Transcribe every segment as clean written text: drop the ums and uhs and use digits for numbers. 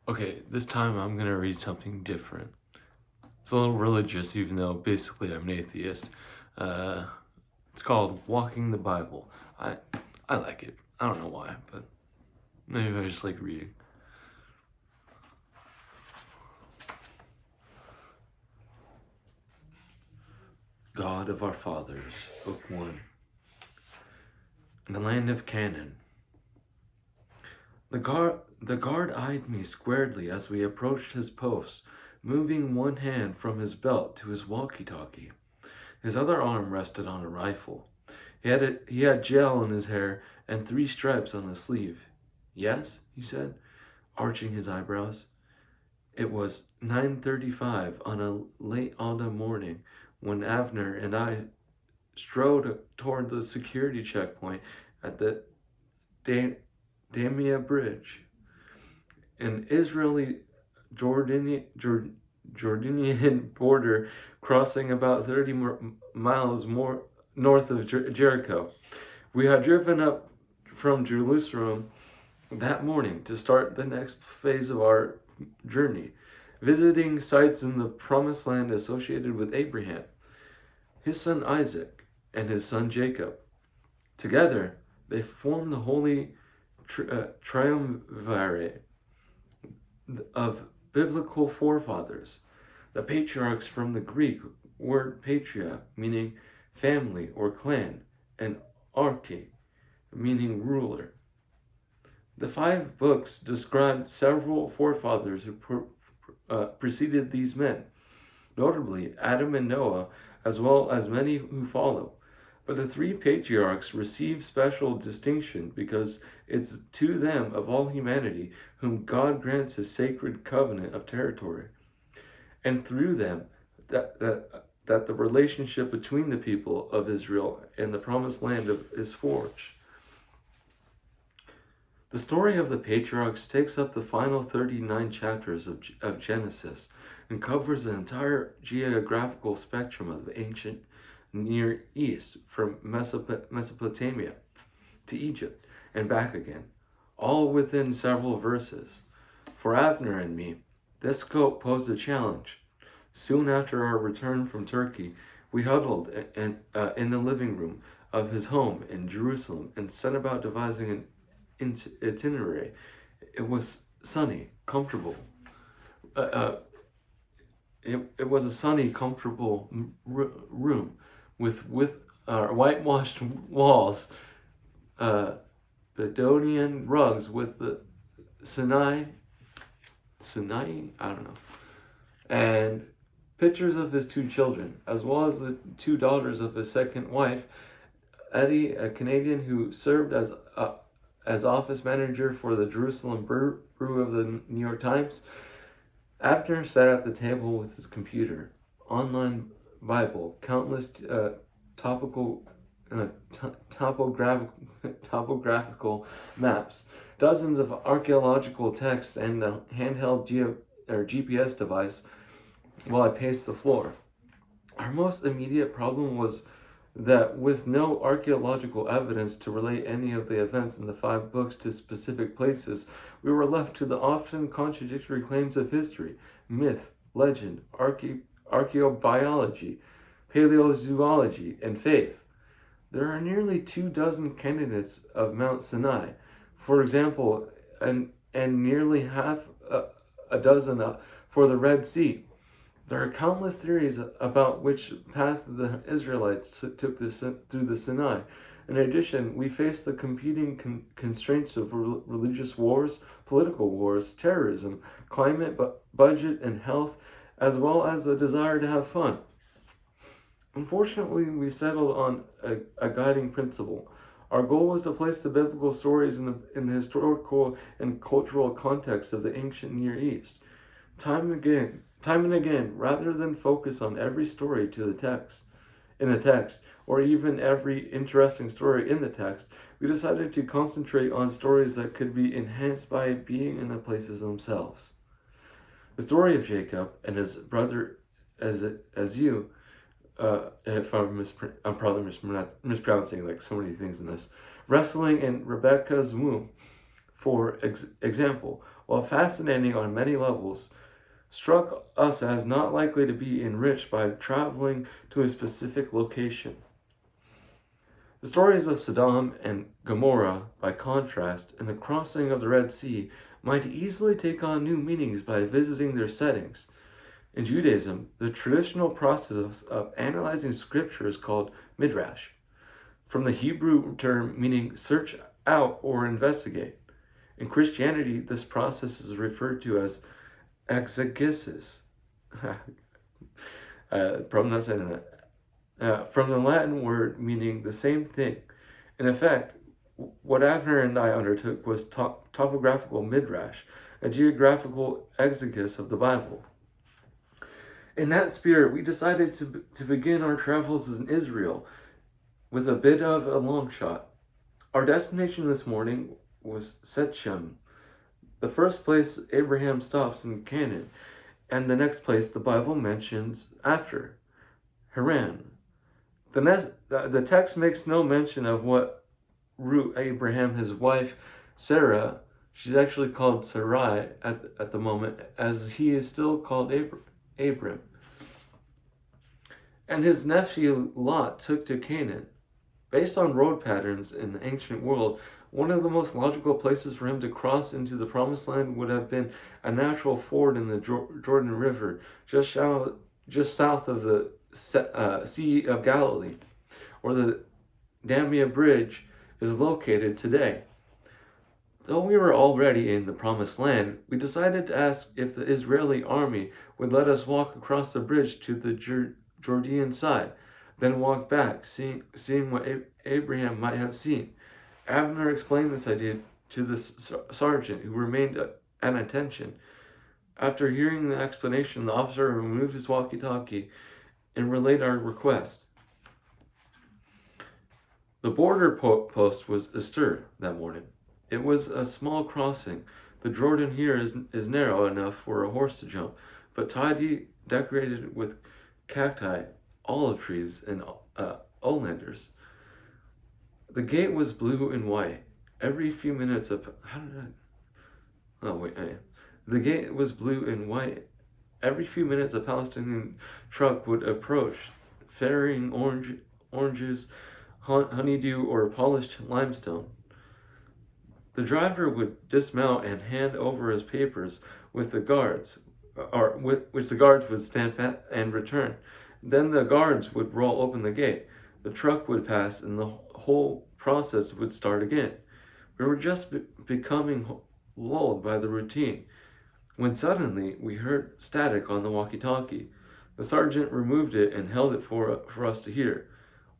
Okay, this time I'm gonna read something different. It's a little religious, even though basically I'm an atheist. Uh, it's called Walking the Bible. I I like it. I don't know why, but maybe I just like reading. God of our fathers, Book 1. In the land of Canaan. The guard eyed me squarely as we approached his post, moving one hand from his belt to his walkie-talkie. His other arm rested on a rifle. He had gel in his hair and 3 stripes on his sleeve. Yes, he said, arching his eyebrows. It was 9:35 on a late autumn morning when Avner and I strode toward the security checkpoint at the Damia Bridge. An Israeli Jordanian border crossing about 30 miles more north of Jericho. We had driven up from Jerusalem that morning to start the next phase of our journey, visiting sites in the promised land associated with Abraham, his son Isaac, and his son Jacob. Together, they form the holy triumvirate of biblical forefathers, the patriarchs from the Greek word patria, meaning family or clan, and arche, meaning ruler. The 5 books describe several forefathers who preceded these men, notably Adam and Noah, as well as many who follow. But the 3 patriarchs receive special distinction because it's to them of all humanity whom God grants his sacred covenant of territory. And through them, that the relationship between the people of Israel and the promised land is forged. The story of the patriarchs takes up the final 39 chapters of Genesis and covers the entire geographical spectrum of the ancient Near East, from Mesopotamia to Egypt and back again, all within several verses. For Avner and me, this scope posed a challenge. Soon after our return from Turkey, we huddled in the living room of his home in Jerusalem and set about devising an itinerary. It was sunny, comfortable. Uh, uh, it was a sunny, comfortable room with whitewashed walls, uh, Bedouin rugs with the Sinai, I don't know, and pictures of his 2 children, as well as the 2 daughters of his second wife, Eddie, a Canadian who served as office manager for the Jerusalem Bureau of the New York Times. Abner sat at the table with his computer, online Bible, countless topical topographical maps, dozens of archaeological texts, and the handheld GPS device while I paced the floor. Our most immediate problem was that with no archaeological evidence to relate any of the events in the 5 books to specific places, we were left to the often contradictory claims of history, myth, legend, archaeobiology, paleozoology, and faith. There are nearly 2 dozen candidates of Mount Sinai, for example, and nearly half a dozen for the Red Sea. There are countless theories about which path the Israelites took through the Sinai. In addition, we face the competing constraints of religious wars, political wars, terrorism, climate, budget, and health, as well as the desire to have fun. Unfortunately, we settled on a guiding principle. Our goal was to place the biblical stories in the historical and cultural context of the ancient Near East. Time and again, rather than focus on every story in the text, or even every interesting story in the text, we decided to concentrate on stories that could be enhanced by being in the places themselves. The story of Jacob and his brother as you, if I'm probably mispronouncing like so many things in this, wrestling in Rebecca's womb for example, while fascinating on many levels, struck us as not likely to be enriched by traveling to a specific location. The stories of Sodom and Gomorrah, by contrast, and the crossing of the Red Sea might easily take on new meanings by visiting their settings. In Judaism, the traditional process of analyzing scripture is called midrash, from the Hebrew term meaning search out or investigate. In Christianity, this process is referred to as exegesis. From the Latin word meaning the same thing. In effect, what Avner and I undertook was topographical midrash, a geographical exegesis of the Bible. In that spirit, we decided to begin our travels in Israel with a bit of a long shot. Our destination this morning was Shechem, the first place Abraham stops in Canaan, and the next place the Bible mentions after, Haran. The text makes no mention of what route Abraham, his wife Sarah, she's actually called Sarai at the moment, as he is still called Abram, and his nephew Lot took to Canaan. Based on road patterns in the ancient world, one of the most logical places for him to cross into the Promised Land would have been a natural ford in the Jordan River, just south of the Sea of Galilee, where the Damia Bridge is located today. Though we were already in the Promised Land, we decided to ask if the Israeli army would let us walk across the bridge to the Jordan side, then walk back, seeing what Abraham might have seen. Avner explained this idea to the sergeant, who remained at attention. After hearing the explanation, the officer removed his walkie-talkie and relayed our request. The border post was astir that morning. It was a small crossing. The Jordan here is narrow enough for a horse to jump, but tidy, decorated with cacti, olive trees, and oleanders. The gate was blue and white. Every few minutes The gate was blue and white. Every few minutes a Palestinian truck would approach, ferrying oranges, honeydew, or polished limestone. The driver would dismount and hand over his papers with the guards, which the guards would stamp and return. Then the guards would roll open the gate. The truck would pass, and the whole process would start again. We were just becoming lulled by the routine, when suddenly we heard static on the walkie-talkie. The sergeant removed it and held it for us to hear.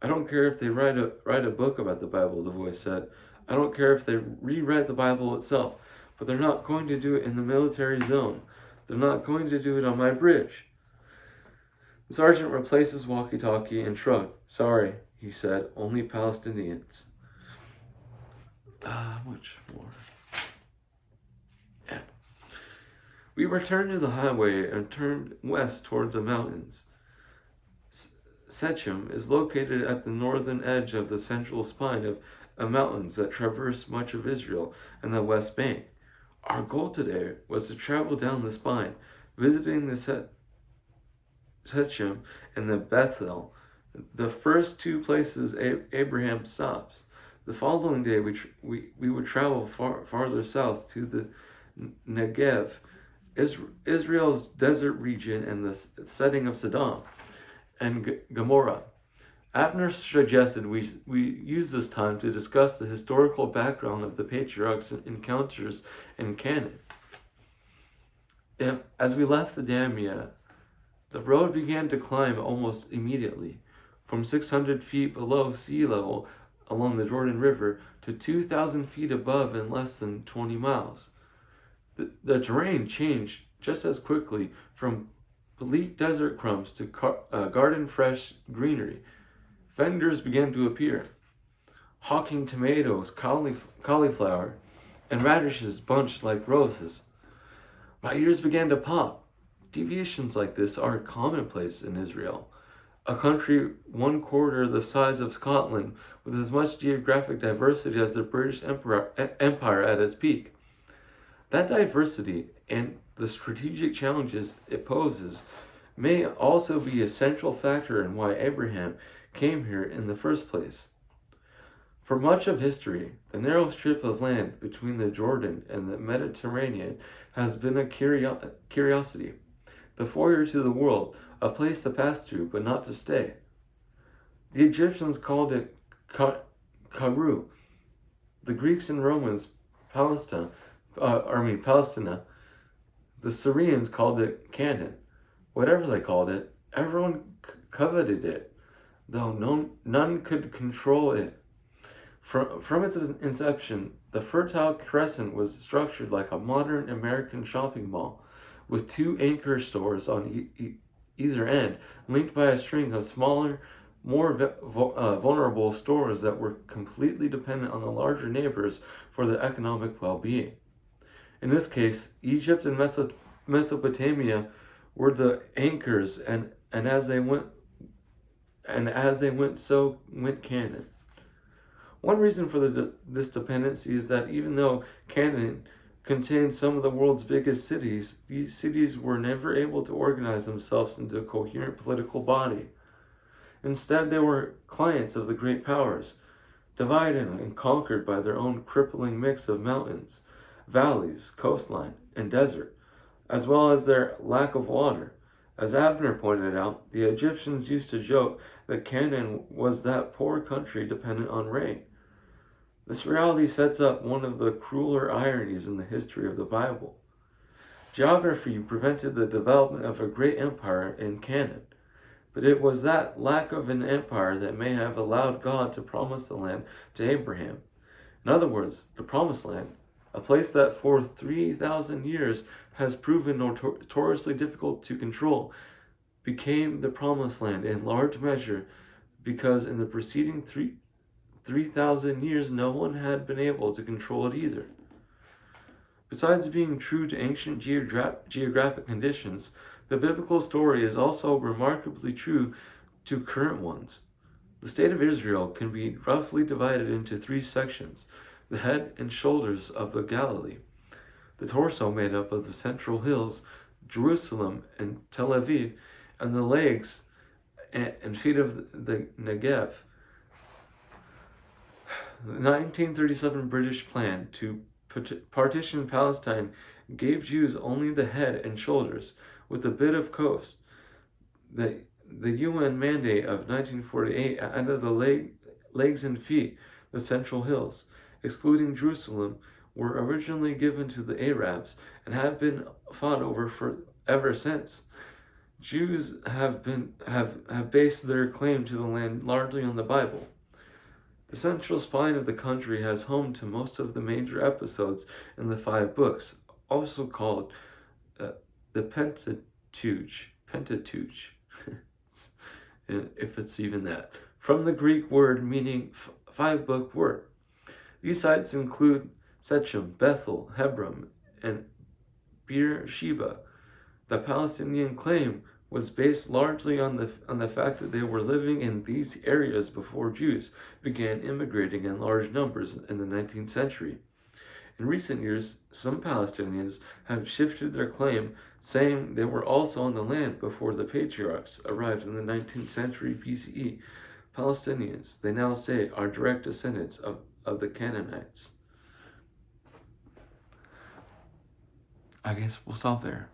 "I don't care if they write a book about the Bible," the voice said. "I don't care if they rewrite the Bible itself, but they're not going to do it in the military zone. They're not going to do it on my bridge." The sergeant replaced his walkie-talkie and shrugged. "Sorry," he said, "only Palestinians." Much more. Yeah. We returned to the highway and turned west toward the mountains. Shechem is located at the northern edge of the central spine of mountains that traverse much of Israel and the West Bank. Our goal today was to travel down the spine, visiting the Shechem and the Bethel, the first two places Abraham stops. The following day, we would travel farther south to the Negev, Israel's desert region, and the setting of Sodom and Gomorrah. Avner suggested we use this time to discuss the historical background of the patriarchs' encounters in Canaan. As we left the Damia, the road began to climb almost immediately, from 600 feet below sea level along the Jordan River to 2,000 feet above in less than 20 miles. The terrain changed just as quickly, from bleak desert crumbs to garden fresh greenery. Vendors began to appear, hawking tomatoes, cauliflower, and radishes bunched like roses. My ears began to pop. Deviations like this are commonplace in Israel, a country 1/4 the size of Scotland, with as much geographic diversity as the British Empire at its peak. That diversity and the strategic challenges it poses may also be a central factor in why Abraham came here in the first place. For much of history, the narrow strip of land between the Jordan and the Mediterranean has been a curiosity, the foyer to the world, a place to pass through but not to stay. The Egyptians called it Karu, the Greeks and Romans Palestina, the Syrians called it Canaan. Whatever they called it, everyone coveted it, though none could control it. From its inception, the Fertile Crescent was structured like a modern American shopping mall, with two anchor stores on either end, linked by a string of smaller, more vulnerable stores that were completely dependent on the larger neighbors for their economic well-being. In this case, Egypt and Mesopotamia were the anchors, and as they went, so went Canaan. One reason for this dependency is that even though Canaan contained some of the world's biggest cities, these cities were never able to organize themselves into a coherent political body. Instead, they were clients of the great powers, divided and conquered by their own crippling mix of mountains, valleys, coastline, and desert, as well as their lack of water. As Abner pointed out, the Egyptians used to joke that Canaan was that poor country dependent on rain. This reality sets up one of the crueler ironies in the history of the Bible. Geography prevented the development of a great empire in Canaan, but it was that lack of an empire that may have allowed God to promise the land to Abraham. In other words, the Promised Land, a place that for 3,000 years has proven notoriously difficult to control, became the Promised Land in large measure because in the preceding 3,000 years no one had been able to control it either. Besides being true to ancient geographic conditions, the biblical story is also remarkably true to current ones. The state of Israel can be roughly divided into three sections: the head and shoulders of the Galilee, the torso made up of the central hills, Jerusalem and Tel Aviv, and the legs and feet of the Negev. The 1937 British plan to partition Palestine gave Jews only the head and shoulders, with a bit of coast. The UN mandate of 1948 added the legs and feet, the central hills, excluding Jerusalem, were originally given to the Arabs and have been fought over ever since. Jews have based their claim to the land largely on the Bible. The central spine of the country has home to most of the major episodes in the 5 books, also called the Pentateuch, if it's even that, from the Greek word meaning 5-book word. These sites include Shechem, Bethel, Hebron, and Beersheba. The Palestinian claim was based largely on the fact that they were living in these areas before Jews began immigrating in large numbers in the 19th century. In recent years, some Palestinians have shifted their claim, saying they were also on the land before the patriarchs arrived in the 19th century BCE. Palestinians, they now say, are direct descendants of the Canaanites. I guess we'll stop there.